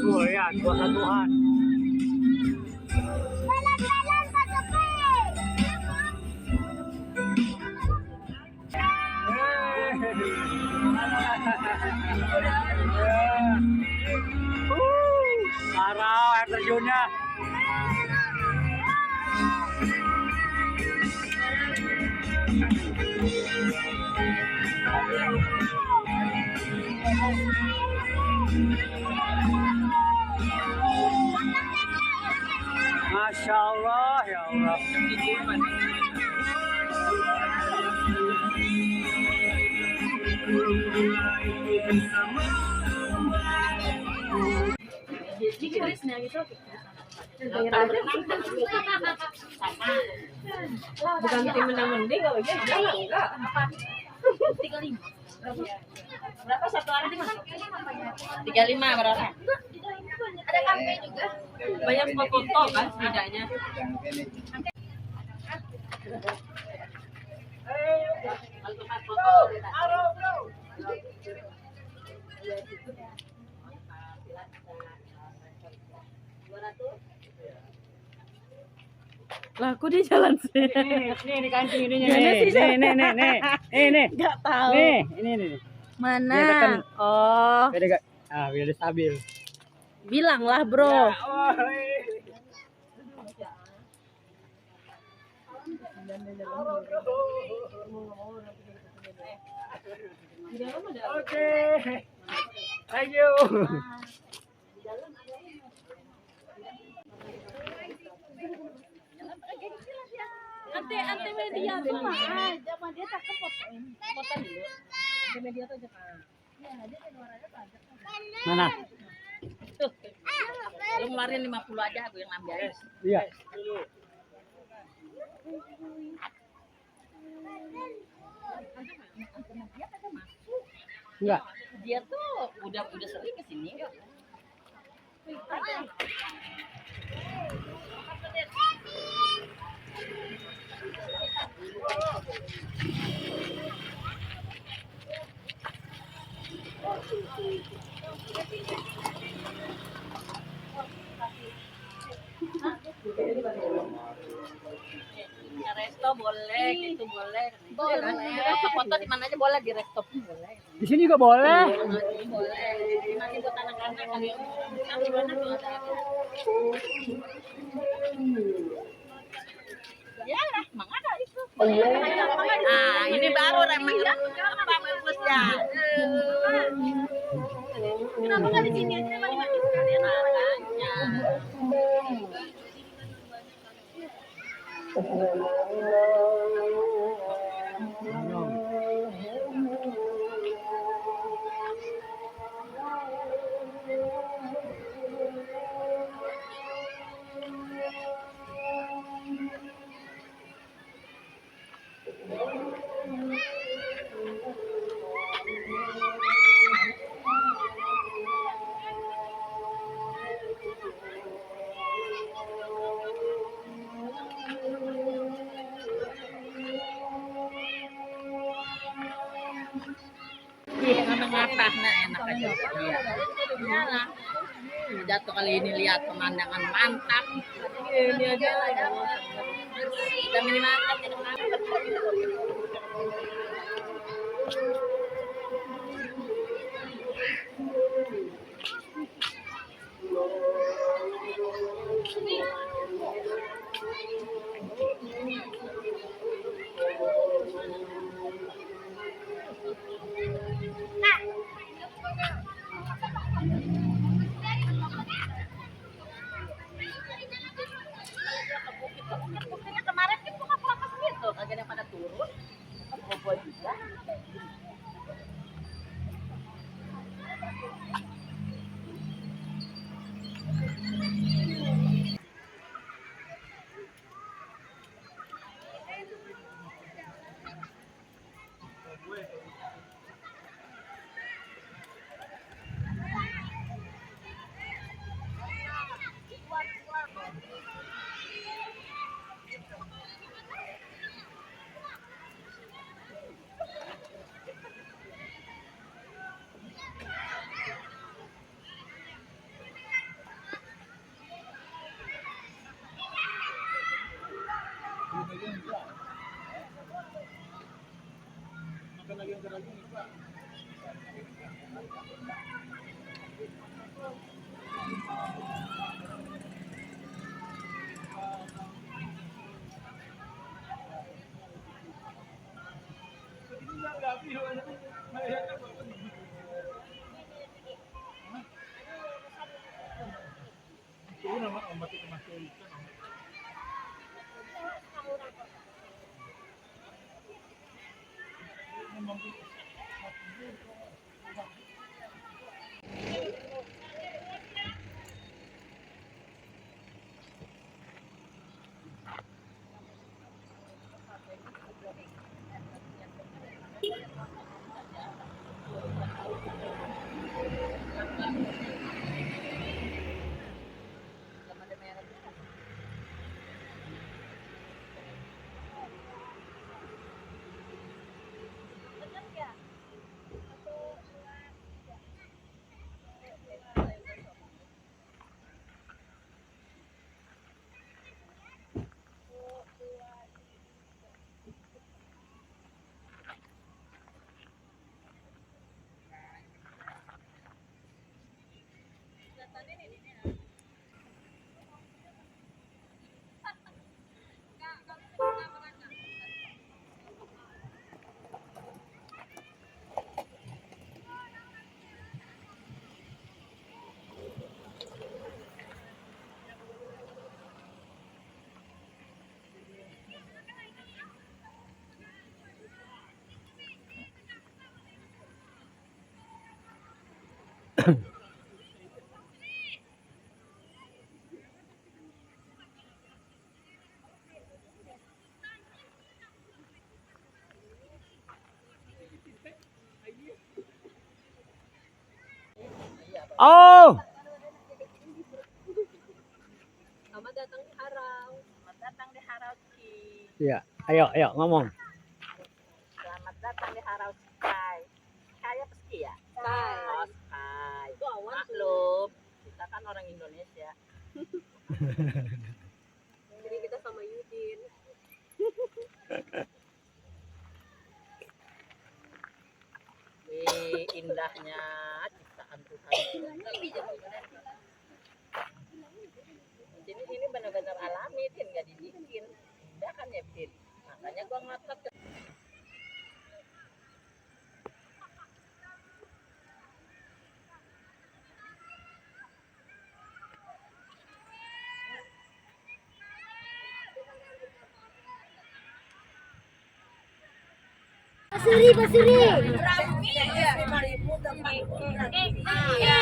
Oh ya, kuasa Tuhan. Jalan-jalan Pak Jokowi. Parah air terjunnya. Masya Allah, ya Allah. Bukan tim menang-mending kalau dia enggak. 35. Berapa satu hari mas? 35 berapa? Ada kafe juga. Banyak spot foto kan setidaknya. Kalau tempat foto Lah, kok dia jalan sih? Nih di kancing ininya nih. Nih. Nggak tahu. Nih, ini. Mana? Dia tekan. Oh, Biar biar stabil. bilanglah bro. Oke. Thank you. Ante media tuh mah. Zaman dia cakep fotoin. Foto dulu. Ante media tuh jangan. Iya, dia suaranya pajak. Mana? tuh. Lu ngeluarin 50 aja aku yang ambil. Iya. Enggak. Dia tuh udah sering kesini. Resto boleh, gitu boleh. Boleh. Foto di mana aja boleh, di resto pun boleh. Di sini juga boleh. Ini boleh. Nanti buat anak-anak kali di mana tuh ada. Ya lah, mangga itu. Ah, ini baru remeh apa bagusnya. Kenapa nggak di sini aja balik sekalian makanya. Ngapa nah enak aja. Iya lah. Jatuh kali ini lihat pemandangan mantap. Ini aja lah ya. Udah minimal kemarin kan buka pelapas Oh, Selamat datang di Harau. Selamat datang di Harau Ski. iya. Ayo ngomong. Selamat datang di Harau Sky. Sky apa ski ya? Sky. Oh, Sky. Itu awan tuh. Maklum, kita kan orang Indonesia. Jadi kita sama Yudin. Wih, indahnya ciptaan Tuhan. Sini benar-benar alami, Tin, nggak dibikin. Indah kan ya, Tin. Makanya gua ngotot. Basuri. Iya.